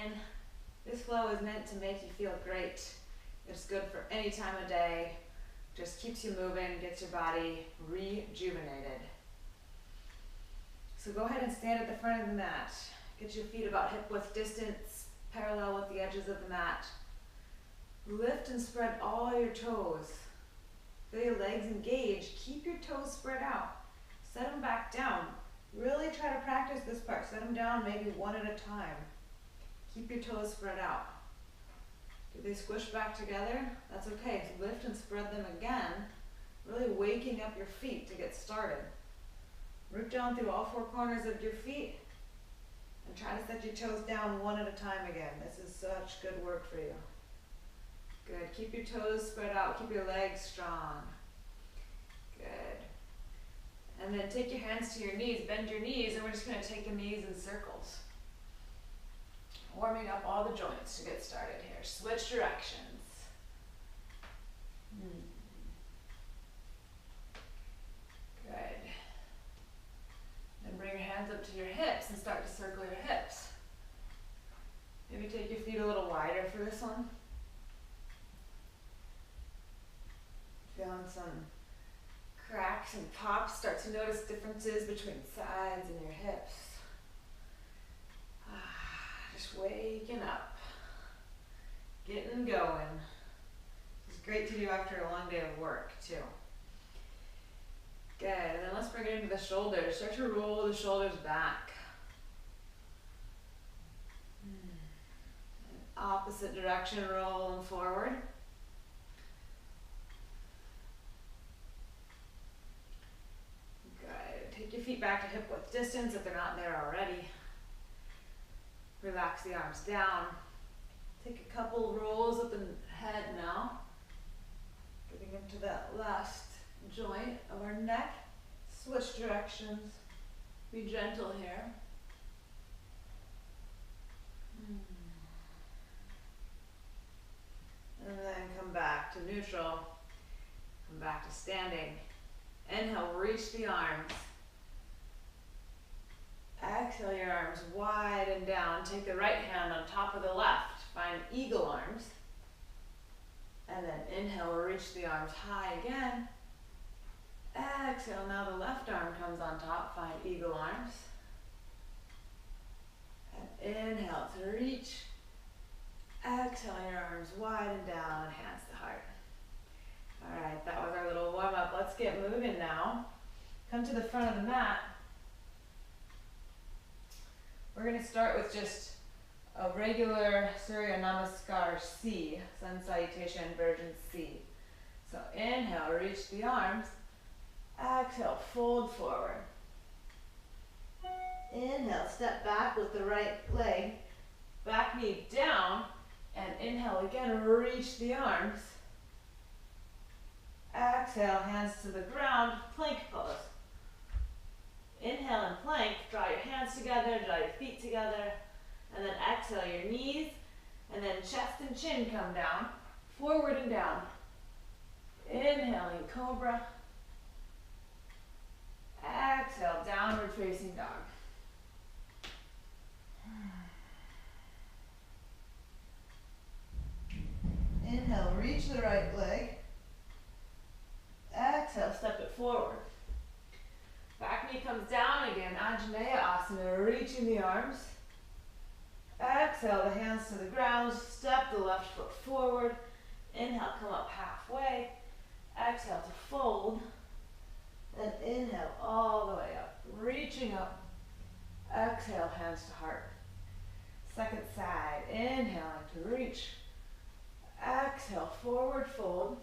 in. This flow is meant to make you feel great. It's good for any time of day. Just keeps you moving, gets your body rejuvenated. So go ahead and stand at the front of the mat. Get your feet about hip width distance, parallel with the edges of the mat. Lift and spread all your toes. Feel your legs engaged. Keep your toes spread out. Set them back down. Really try to practice this part. Set them down maybe one at a time. Keep your toes spread out. Do they squish back together? That's okay. So lift and spread them again. Really waking up your feet to get started. Root down through all four corners of your feet and try to set your toes down one at a time again. This is such good work for you. Good. Keep your toes spread out. Keep your legs strong. Good. And then take your hands to your knees. Bend your knees, and we're just going to take the knees in circles. Warming up all the joints to get started here. Switch directions. Good. Then bring your hands up to your hips and start to circle your hips. Maybe take your feet a little wider for this one. Feeling some cracks and pops. Start to notice differences between sides and your hips. Just waking up. Getting going. It's great to do after a long day of work too. Good, and then let's bring it into the shoulders. Start to roll the shoulders back. Opposite direction, roll them forward. Good. Take your feet back to hip width distance if they're not there already. Relax the arms down. Take a couple rolls of the head now. Getting into that last joint of our neck. Switch directions. Be gentle here. And then come back to neutral. Come back to standing. Inhale, reach the arms. Exhale your arms wide and down. Take the right hand on top of the left. Find eagle arms. And then inhale, reach the arms high again. Exhale, now the left arm comes on top. Find eagle arms. And inhale to reach. Exhale your arms wide and down, hands to heart. All right, that was our little warm up. Let's get moving now. Come to the front of the mat. We're going to start with just a regular Surya Namaskar C, Sun Salutation version C. So inhale, reach the arms. Exhale, fold forward. Inhale, step back with the right leg. Back knee down. And inhale again, reach the arms. Exhale, hands to the ground, plank pose. Inhale and plank, draw your hands together, draw your feet together, and then exhale your knees, and then chest and chin come down, forward and down. Inhaling cobra. Exhale, downward facing dog. Inhale, reach the right leg. Exhale, step it forward. Back knee comes down again, Anjaneya Asana, reaching the arms. Exhale, the hands to the ground, step the left foot forward. Inhale, come up halfway. Exhale to fold. Then inhale all the way up, reaching up. Exhale, hands to heart. Second side, inhaling to reach. Exhale, forward fold.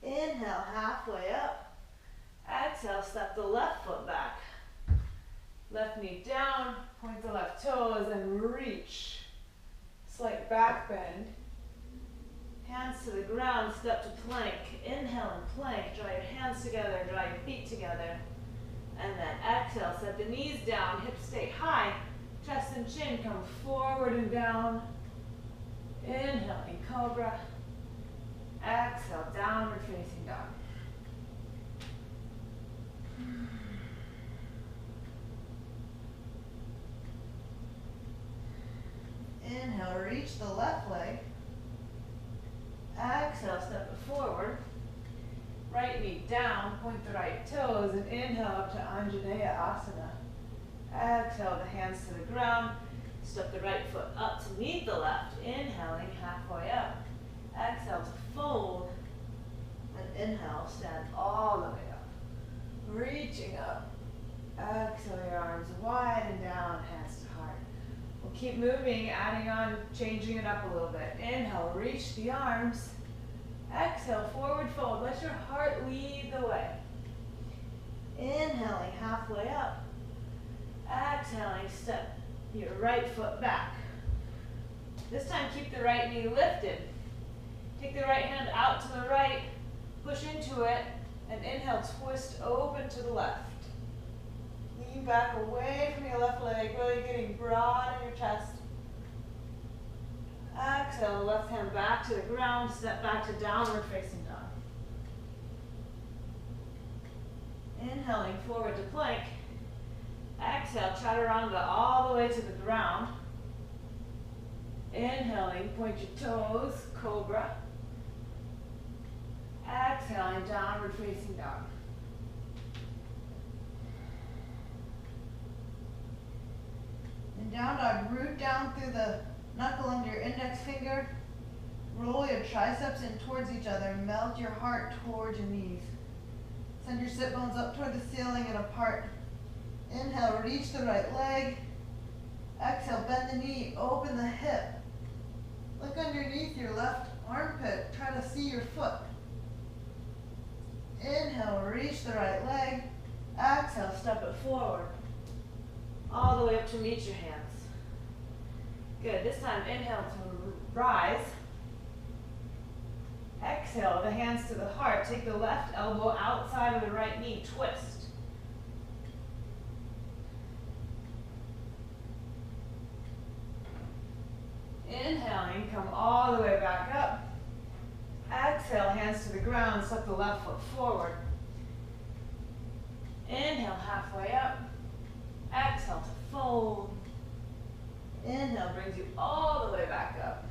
Inhale, halfway up. Exhale, step the left foot back. Left knee down, point the left toes and reach. Slight back bend. Hands to the ground, step to plank. Inhale and plank, draw your hands together, draw your feet together. And then exhale, set the knees down, hips stay high. Chest and chin come forward and down. Inhaling cobra. Exhale, downward facing dog. Inhale, reach the left leg. Exhale, step it forward. Right knee down, point the right toes, and inhale up to Anjaneya Asana. Exhale, the hands to the ground. Step the right foot up to meet the left, inhaling halfway up. Exhale to fold, and inhale, stand all the way up. Reaching up. Exhale, your arms wide and down, hands to heart. We'll keep moving, adding on, changing it up a little bit. Inhale, reach the arms. Exhale, forward fold. Let your heart lead the way. Inhaling, halfway up. Exhaling, step your right foot back. This time, keep the right knee lifted. Take the right hand out to the right, push into it, and inhale, twist open to the left. Lean back away from your left leg, really getting broad in your chest. Exhale, the left hand back to the ground, step back to downward facing dog. Inhaling forward to plank. Exhale, chaturanga all the way to the ground. Inhaling, point your toes, cobra. Exhaling, downward facing dog. In down dog, root down through the knuckle under your index finger. Roll your triceps in towards each other. Melt your heart towards your knees. Send your sit bones up toward the ceiling and apart. Inhale, reach the right leg. Exhale, bend the knee, open the hip. Look underneath your left armpit. Try to see your foot. Inhale, reach the right leg. Exhale, step it forward. All the way up to meet your hands. Good, this time inhale to rise. Exhale, the hands to the heart. Take the left elbow outside of the right knee, twist. Inhaling, come all the way back up. Exhale, hands to the ground, step the left foot forward. Inhale, halfway up. Exhale to fold. Inhale brings you all the way back up.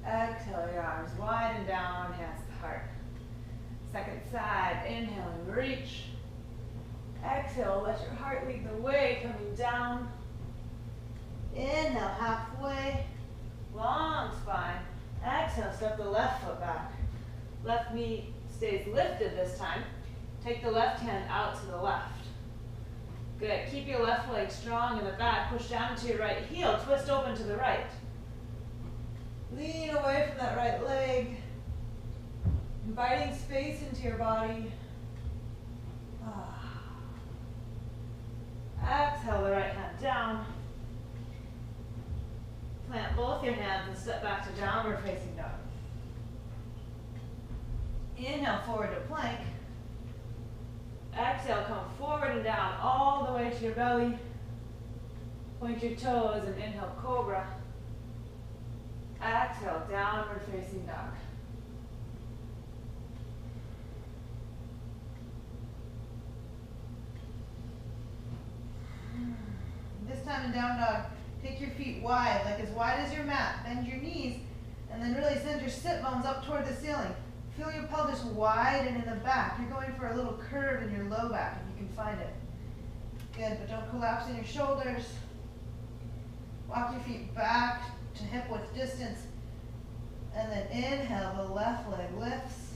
Exhale, your arms wide and down, hands to heart. Second side, inhaling, reach. Exhale, let your heart lead the way, coming down. Inhale, halfway, long spine. Exhale, step the left foot back. Left knee stays lifted this time. Take the left hand out to the left. Good, keep your left leg strong in the back. Push down into your right heel, twist open to the right. Lean away from that right leg. Inviting space into your body. Exhale, the right hand down. Plant both your hands and step back to downward facing dog. Inhale, forward to plank. Exhale, come forward and down all the way to your belly. Point your toes and inhale, cobra. Exhale, downward facing dog. This time in down dog, take your feet wide, like as wide as your mat. Bend your knees, and then really send your sit bones up toward the ceiling. Feel your pelvis wide and in the back. You're going for a little curve in your low back, if you can find it. Good, but don't collapse in your shoulders. Walk your feet back to hip width distance. And then inhale, the left leg lifts.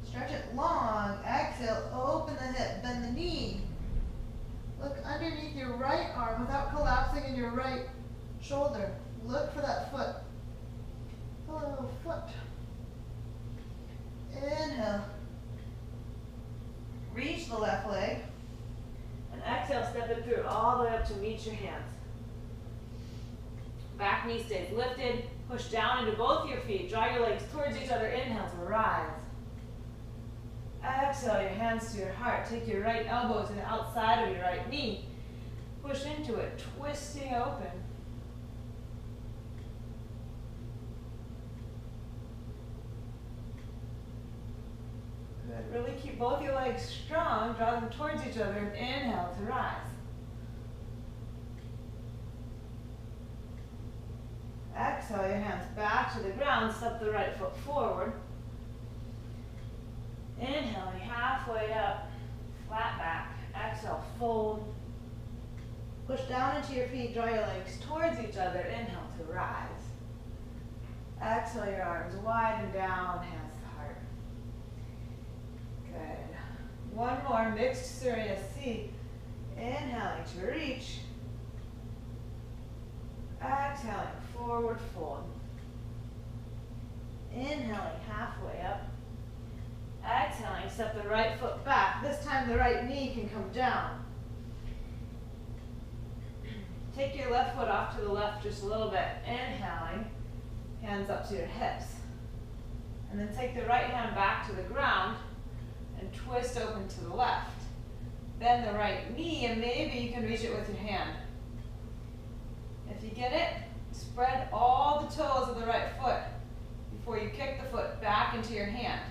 Stretch it long. Exhale, open the hip, bend the knee. Look underneath your right arm without collapsing in your right shoulder. Look for that foot. Hello, foot. Inhale. Reach the left leg. And exhale, step it through all the way up to meet your hands. Back knee stays lifted. Push down into both your feet. Draw your legs towards each other. Inhale to rise. Exhale, your hands to your heart. Take your right elbow to the outside of your right knee. Push into it, twisting open. Good. Really keep both your legs strong. Draw them towards each other and inhale to rise. Exhale your hands back to the ground, step the right foot forward. Inhaling halfway up, flat back. Exhale, fold. Push down into your feet, draw your legs towards each other. Inhale to rise. Exhale your arms wide and down, hands to heart. Good. One more, mixed Surya C. Inhaling to reach. Exhaling, forward fold. Inhaling halfway up. Exhaling, step the right foot back. This time the right knee can come down. Take your left foot off to the left just a little bit. Inhaling, hands up to your hips. And then take the right hand back to the ground and twist open to the left. Bend the right knee and maybe you can reach it with your hand. If you get it, spread all the toes of the right foot before you kick the foot back into your hand.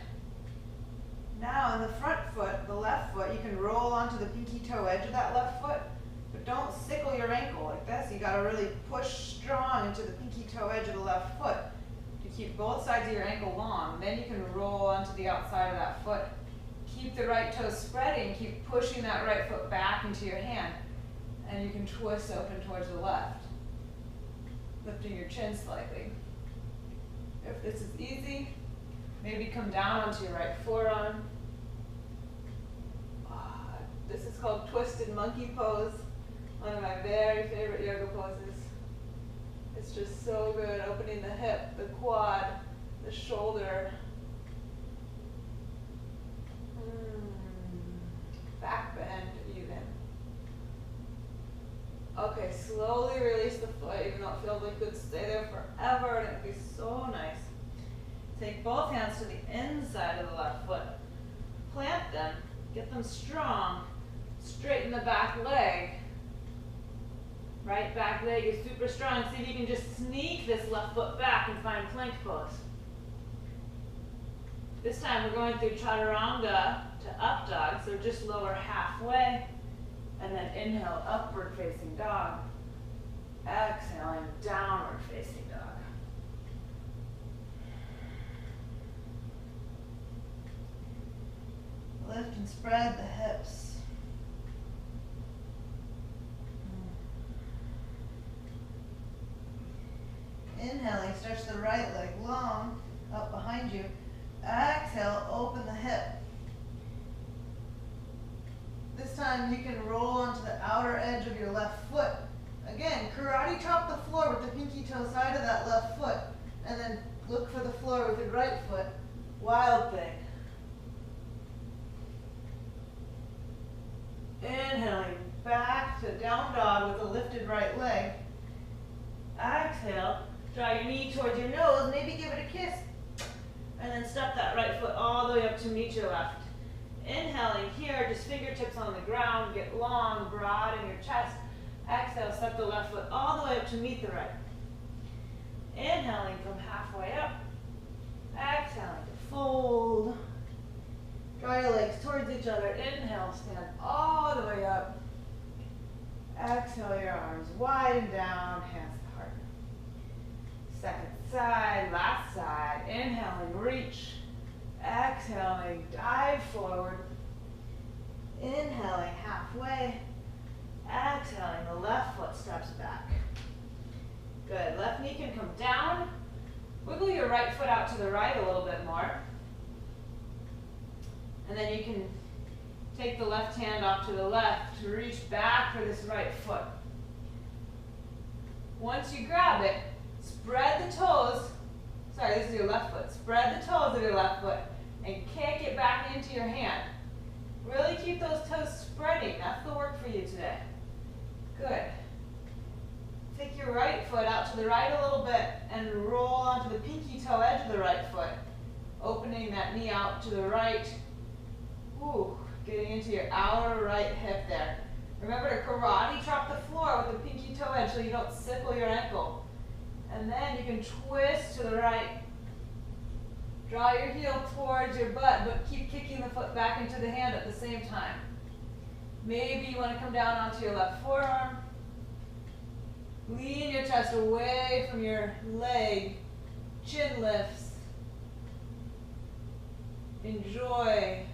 Now on the front foot, the left foot, you can roll onto the pinky toe edge of that left foot, but don't sickle your ankle like this. You gotta really push strong into the pinky toe edge of the left foot to keep both sides of your ankle long. Then you can roll onto the outside of that foot. Keep the right toe spreading, keep pushing that right foot back into your hand, and you can twist open towards the left, lifting your chin slightly. If this is easy, maybe come down onto your right forearm. This is called twisted monkey pose, one of my very favorite yoga poses. It's just so good, opening the hip, the quad, the shoulder. Back bend even. Okay, slowly release the foot, even though it feels like it could stay there forever and it'd be so nice. Take both hands to the inside of the left foot. Plant them, get them strong. Straighten the back leg. Right back leg is super strong. See if you can just sneak this left foot back and find plank pose. This time we're going through chaturanga to up dog, so just lower halfway, and then inhale, upward facing dog. Exhaling, downward facing dog. Lift and spread the hips. Inhaling, stretch the right leg long, up behind you. Exhale, open the hip. This time you can roll onto the outer edge of your left foot. Again, karate chop the floor with the pinky toe side of that left foot, and then look for the floor with your right foot. Wild thing. Inhaling, back to down dog with a lifted right leg. Exhale, draw your knee towards your nose, maybe give it a kiss. And then step that right foot all the way up to meet your left. Inhaling here, just fingertips on the ground, get long, broad in your chest. Exhale, step the left foot all the way up to meet the right. Inhaling, come halfway up. Exhaling to fold. Draw your legs towards each other. Inhale, stand all the way up. Exhale, your arms wide and down, hands to heart. Second side, last side. Inhaling, reach. Exhaling, dive forward. Inhaling, halfway. Exhaling, the left foot steps back. Good, left knee can come down. Wiggle your right foot out to the right a little bit more. And then you can take the left hand off to the left to reach back for this right foot. Once you grab it, spread the toes. Sorry, this is your left foot. Spread the toes of your left foot and kick it back into your hand. Really keep those toes spreading. That's the work for you today. Good. Take your right foot out to the right a little bit and roll onto the pinky toe edge of the right foot. Opening that knee out to the right. Ooh, getting into your outer right hip there. Remember to karate chop the floor with the pinky toe edge so you don't sickle your ankle. And then you can twist to the right. Draw your heel towards your butt, but keep kicking the foot back into the hand at the same time. Maybe you want to come down onto your left forearm. Lean your chest away from your leg. Chin lifts. Enjoy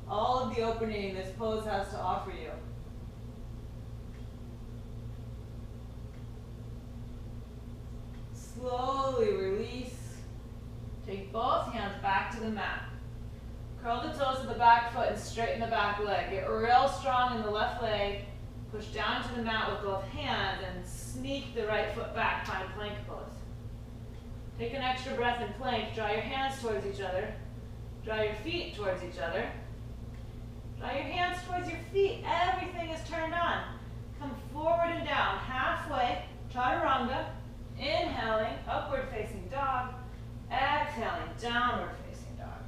all of the opening this pose has to offer you. Slowly release. Take both hands back to the mat. Curl the toes of the back foot and straighten the back leg. Get real strong in the left leg. Push down to the mat with both hands and sneak the right foot back. Find plank pose. Take an extra breath in plank. Draw your hands towards each other. Draw your feet towards each other. Draw your hands towards your feet. Everything is turned on. Come forward and down. Halfway. Chaturanga. Inhaling, upward facing dog. Exhaling, downward facing dog.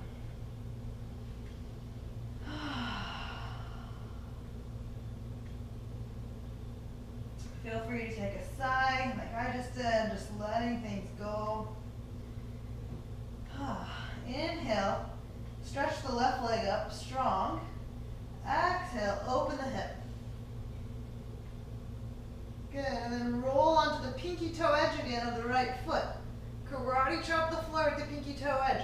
Feel free to take a sigh, like I just did, just letting things go. Inhale, stretch the left leg up strong. Exhale, open the hip. Good, and then roll onto the pinky toe edge again of the right foot. Karate chop the floor with the pinky toe edge.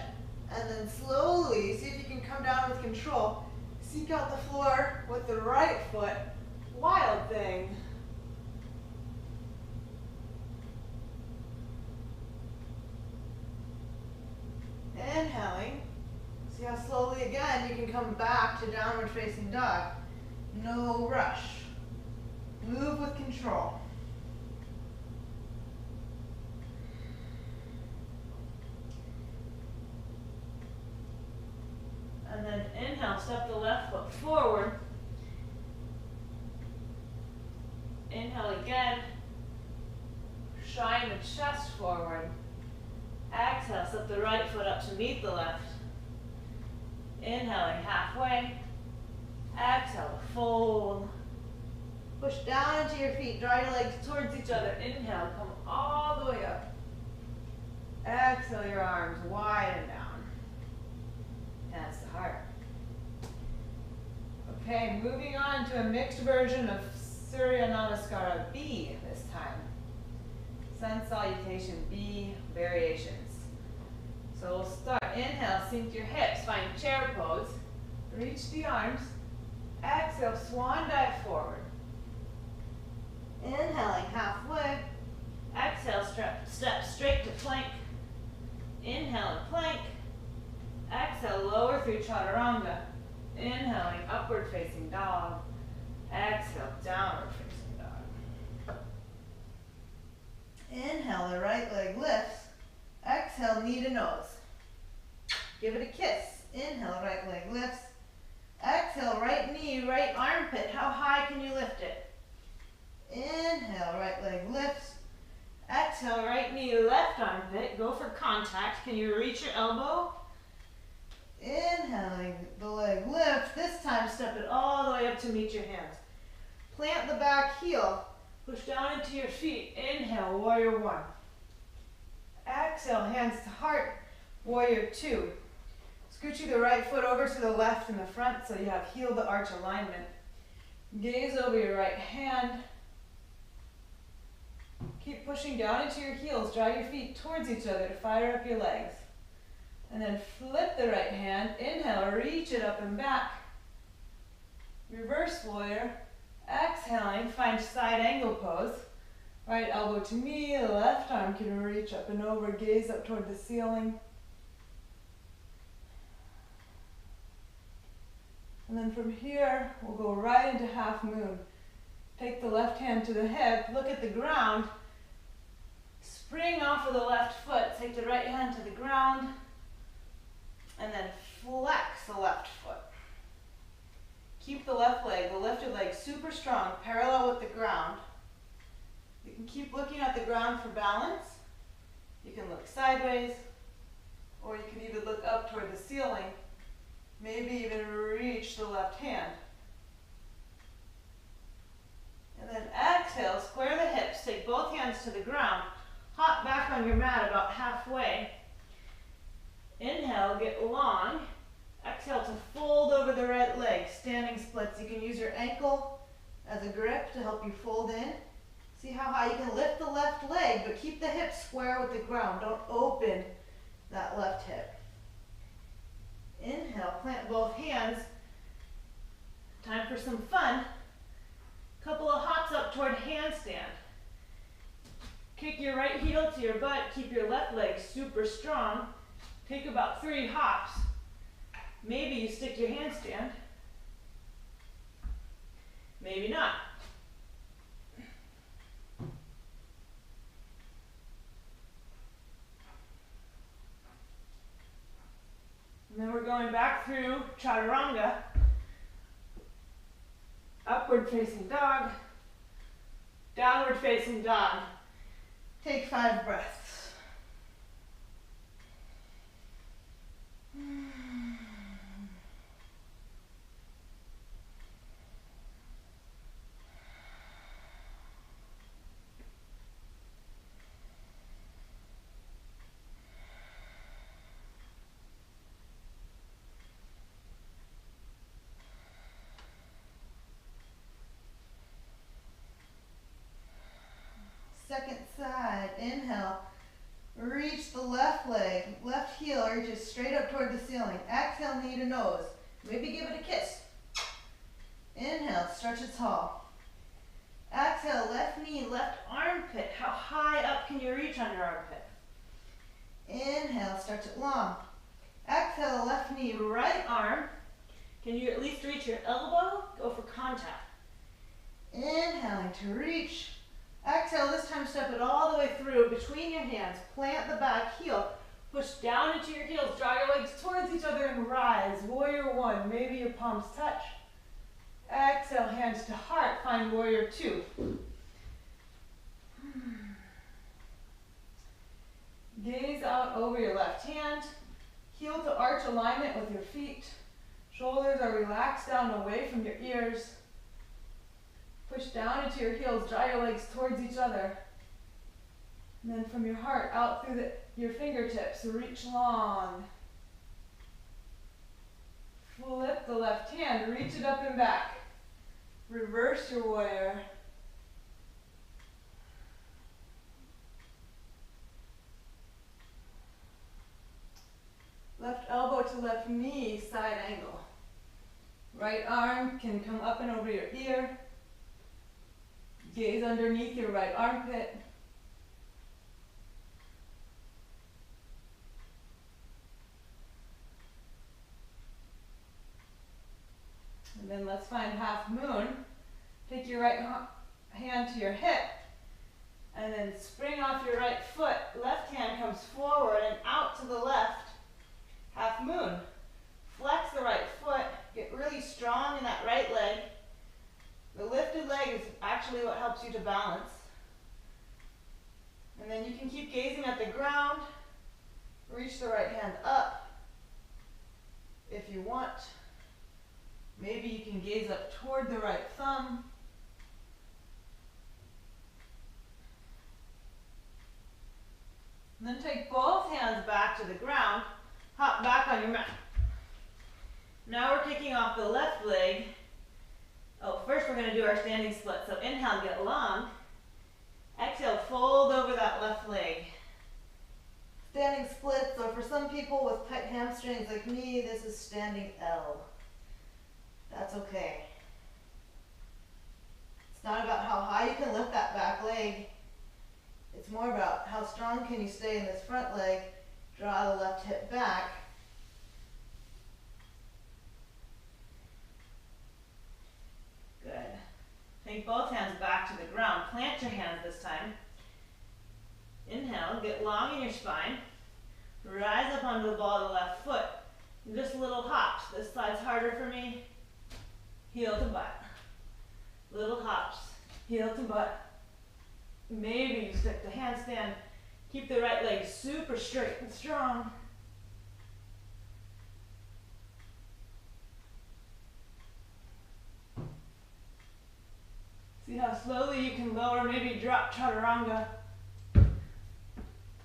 And then slowly, see if you can come down with control. Seek out the floor with the right foot. Wild thing. Inhaling. See how slowly again you can come back to downward facing dog. No rush. Move with control. And then inhale, step the left foot forward. Inhale again. Shine the chest forward. Exhale, step the right foot up to meet the left. Inhaling halfway. Exhale, fold. Push down into your feet. Draw your legs towards each other. Inhale, come all the way up. Exhale, your arms wide and down. Hands to heart. Okay, moving on to a mixed version of Surya Namaskara B this time. Sun Salutation B variations. So we'll start. Inhale, sink your hips. Find chair pose. Reach the arms. Exhale, swan dive forward. Inhaling halfway. Exhale, step straight to plank. Inhale and plank. Exhale, lower through chaturanga. Inhaling, upward facing dog. Exhale, downward facing dog. Inhale, the right leg lifts. Exhale, knee to nose. Give it a kiss. Inhale, right leg lifts. Exhale, right knee, right armpit. How high can you lift it? Inhale, right leg lifts. Exhale, right knee, left armpit. Go for contact. Can you reach your elbow? Inhaling, the leg lift. This time, step it all the way up to meet your hands. Plant the back heel. Push down into your feet. Inhale, warrior one. Exhale, hands to heart, warrior two. Scoochie the right foot over to the left in the front so you have heel to arch alignment. Gaze over your right hand. Keep pushing down into your heels. Draw your feet towards each other to fire up your legs. And then flip the right hand. Inhale, reach it up and back. Reverse warrior. Exhaling, find side angle pose. Right elbow to knee, left arm can reach up and over, gaze up toward the ceiling. And then from here, we'll go right into half moon. Take the left hand to the hip, look at the ground. Spring off of the left foot, take the right hand to the ground. And then flex the left foot. Keep the left leg, the lifted leg, super strong, parallel with the ground. You can keep looking at the ground for balance. You can look sideways, or you can even look up toward the ceiling. Maybe even reach the left hand. And then exhale, square the hips, take both hands to the ground. Hop back on your mat about halfway. Inhale, get long. Exhale to fold over the right leg, standing splits. You can use your ankle as a grip to help you fold in. See how high you can lift the left leg, but keep the hips square with the ground. Don't open that left hip. Inhale, plant both hands. Time for some fun. Couple of hops up toward handstand. Kick your right heel to your butt, keep your left leg super strong. Take about 3 hops. Maybe you stick your handstand. Maybe not. And then we're going back through chaturanga. Upward facing dog. Downward facing dog. Take 5 breaths. Second side, inhale, reach the left leg, left heel reaches straight up toward the ceiling. Exhale, knee to nose. Maybe give it a kiss. Inhale, stretch it tall. Exhale, left knee, left armpit. How high up can you reach on your armpit? Inhale, stretch it long. Exhale, left knee, right arm. Can you at least reach your elbow? Go for contact. Inhaling to reach. Exhale, this time step it all the way through between your hands. Plant the back heel. Push down into your heels. Draw your legs towards each other and rise. Warrior 1. Maybe your palms touch. Exhale, hands to heart. Find warrior 2. Gaze out over your left hand. Heel to arch alignment with your feet. Shoulders are relaxed down away from your ears. Push down into your heels, draw your legs towards each other. And then from your heart out through your fingertips, reach long. Flip the left hand, reach it up and back. Reverse your warrior. Left elbow to left knee, side angle. Right arm can come up and over your ear. Gaze underneath your right armpit. And then let's find half moon. Take your right hand to your hip. And then spring off your right foot. Left hand comes forward and out to the left. Half moon. Flex the right foot. Get really strong in that right leg. The lifted leg is actually what helps you to balance. And then you can keep gazing at the ground. Reach the right hand up if you want. Maybe you can gaze up toward the right thumb. And then take both hands back to the ground. Hop back on your mat. Now we're kicking off the left leg. Oh, first we're going to do our standing split. So inhale, get long. Exhale, fold over that left leg. Standing split, so for some people with tight hamstrings like me, this is standing L. That's okay. It's not about how high you can lift that back leg. It's more about how strong can you stay in this front leg. Draw the left hip back. Good. Take both hands back to the ground. Plant your hands this time. Inhale, get long in your spine. Rise up onto the ball of the left foot. And just little hops. This side's harder for me. Heel to butt. Little hops. Heel to butt. Maybe you stick the handstand. Keep the right leg super straight and strong. See how slowly you can lower, maybe drop chaturanga.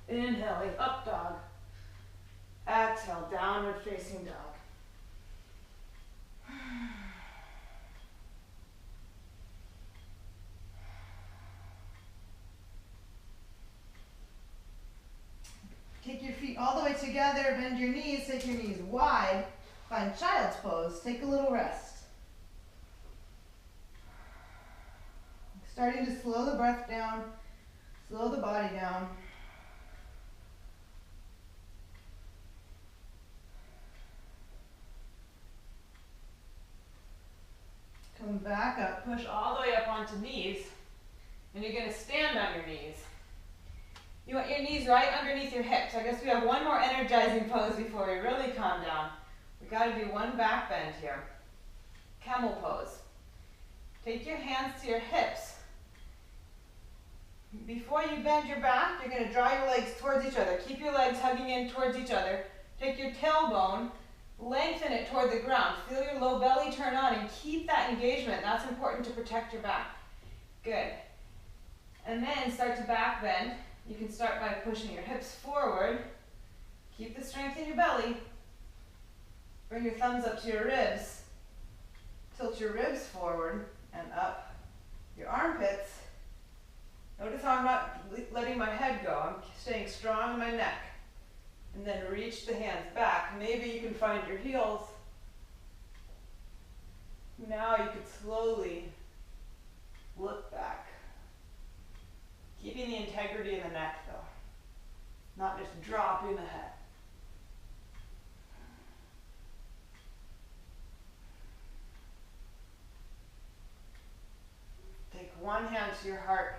Inhaling, up dog. Exhale, downward facing dog. together, bend your knees, take your knees wide, find child's pose, take a little rest. Starting to slow the breath down, slow the body down. Come back up, push all the way up onto knees, and you're going to stand on your knees. You want your knees right underneath your hips. I guess we have one more energizing pose before we really calm down. We got to do one back bend here. Camel pose. Take your hands to your hips. Before you bend your back, you're going to draw your legs towards each other. Keep your legs hugging in towards each other. Take your tailbone, lengthen it toward the ground. Feel your low belly turn on and keep that engagement. That's important to protect your back. Good. And then start to back bend. You can start by pushing your hips forward. Keep the strength in your belly. Bring your thumbs up to your ribs. Tilt your ribs forward and up. Your armpits. Notice how I'm not letting my head go. I'm staying strong in my neck. And then reach the hands back. Maybe you can find your heels. Now you could slowly look back. Keeping the integrity in the neck though. Not just dropping the head. Take one hand to your heart.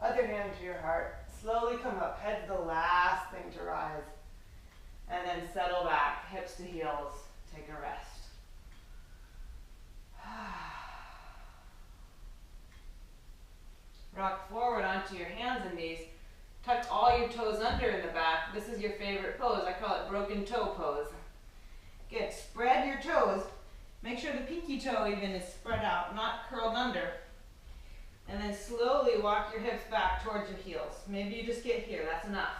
Other hand to your heart. Slowly come up. Head's the last thing to rise. And then settle back. Hips to heels. Take a rest. Rock forward onto your hands and knees. Tuck all your toes under in the back. This is your favorite pose. I call it broken toe pose. Good. Spread your toes. Make sure the pinky toe even is spread out, not curled under. And then slowly walk your hips back towards your heels. Maybe you just get here, that's enough.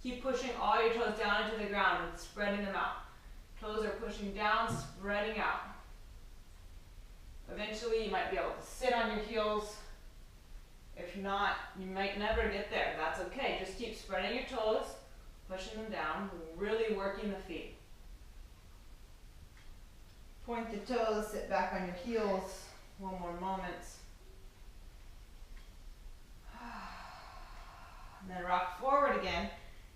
Keep pushing all your toes down into the ground and spreading them out. Toes are pushing down, spreading out. Eventually you might be able to sit on your heels. If not, you might never get there. That's okay. Just keep spreading your toes, pushing them down, really working the feet. Point the toes, sit back on your heels. One more moment. And then rock forward again.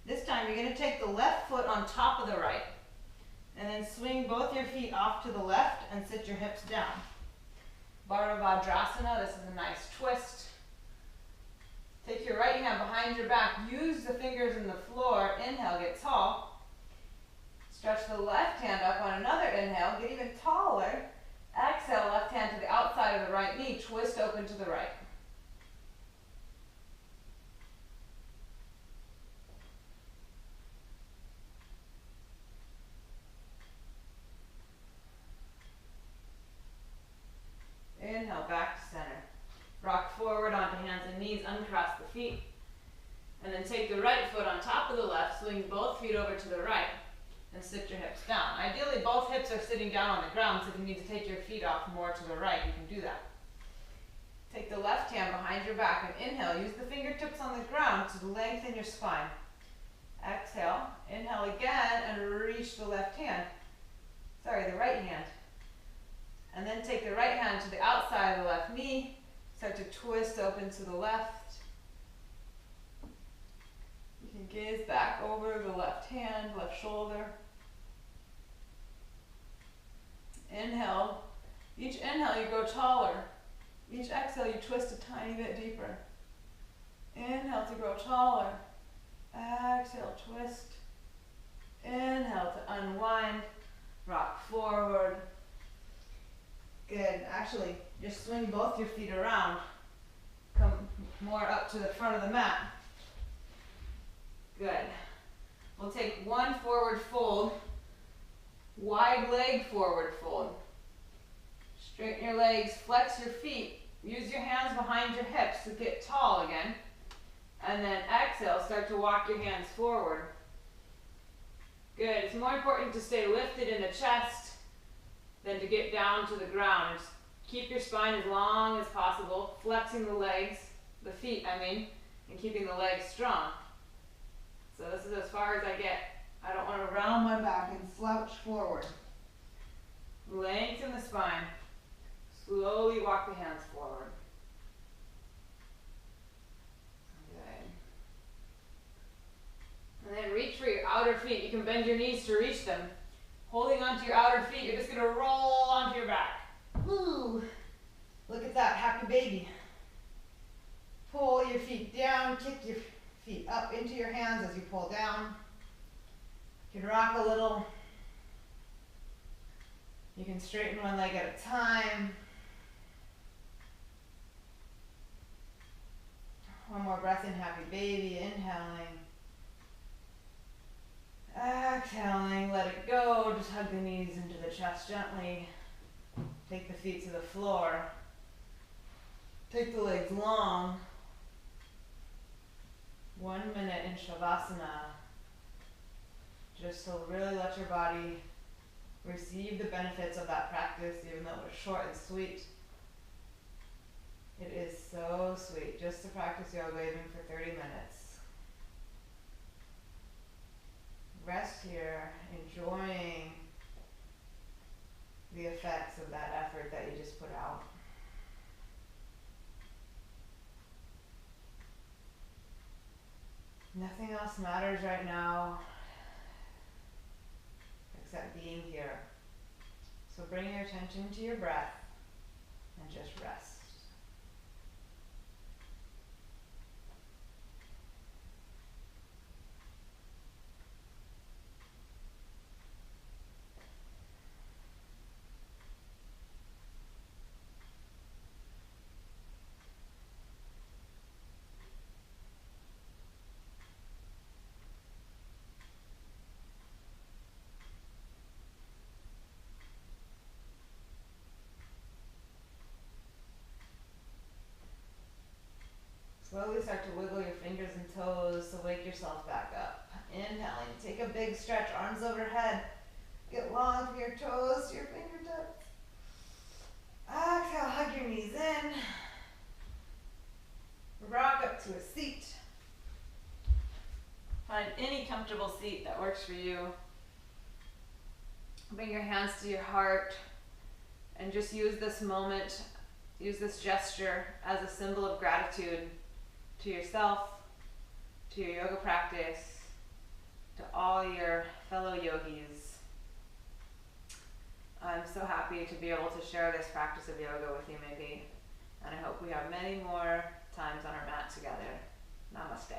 This time you're going to take the left foot on top of the right. And then swing both your feet off to the left and sit your hips down. Bharadvajrasana, this is a nice twist. Take your right hand behind your back. Use the fingers in the floor. Inhale, get tall. Stretch the left hand up on another inhale. Get even taller. Exhale, left hand to the outside of the right knee. Twist open to the right. Inhale, back to center. Rock forward onto hands and knees, uncross the feet. And then take the right foot on top of the left, swing both feet over to the right, and sit your hips down. Ideally, both hips are sitting down on the ground, so if you need to take your feet off more to the right, you can do that. Take the left hand behind your back and inhale. Use the fingertips on the ground to lengthen your spine. Exhale, inhale again, and reach the left hand. Sorry, the right hand. And then take the right hand to the outside of the left knee. Start to twist open to the left. You can gaze back over the left hand, left shoulder. Inhale. Each inhale you go taller. Each exhale you twist a tiny bit deeper. Inhale to grow taller. Exhale, twist. Inhale to unwind. Rock forward. Good. Actually, just swing both your feet around. Come more up to the front of the mat. Good. We'll take one forward fold. Wide leg forward fold. Straighten your legs, flex your feet. Use your hands behind your hips to get tall again. And then exhale, start to walk your hands forward. Good. It's more important to stay lifted in the chest than to get down to the ground. Just keep your spine as long as possible, flexing the legs, the feet, and keeping the legs strong. So this is as far as I get. I don't want to round my back and slouch forward. Lengthen the spine. Slowly walk the hands forward. Good. And then reach for your outer feet. You can bend your knees to reach them. Holding onto your outer feet, you're just going to roll onto your back. Woo! Look at that, happy baby. Pull your feet down, kick your feet up into your hands as you pull down. You can rock a little. You can straighten one leg at a time. One more breath in, happy baby, inhaling. Exhaling, let it go. Just hug the knees into the chest gently. Take the feet to the floor. Take the legs long. 1 minute in Shavasana. Just to really let your body receive the benefits of that practice, even though it was short and sweet. It is so sweet just to practice yoga even for 30 minutes. Rest here, enjoying the effects of that effort that you just put out. Nothing else matters right now except being here. So bring your attention to your breath and just rest. Slowly start to wiggle your fingers and toes to wake yourself back up. Inhaling, take a big stretch, arms overhead. Get long from your toes to your fingertips. Exhale, hug your knees in. Rock up to a seat. Find any comfortable seat that works for you. Bring your hands to your heart and just use this moment, use this gesture as a symbol of gratitude to yourself, to your yoga practice, to all your fellow yogis. I'm so happy to be able to share this practice of yoga with you, Mindy, and I hope we have many more times on our mat together. Namaste.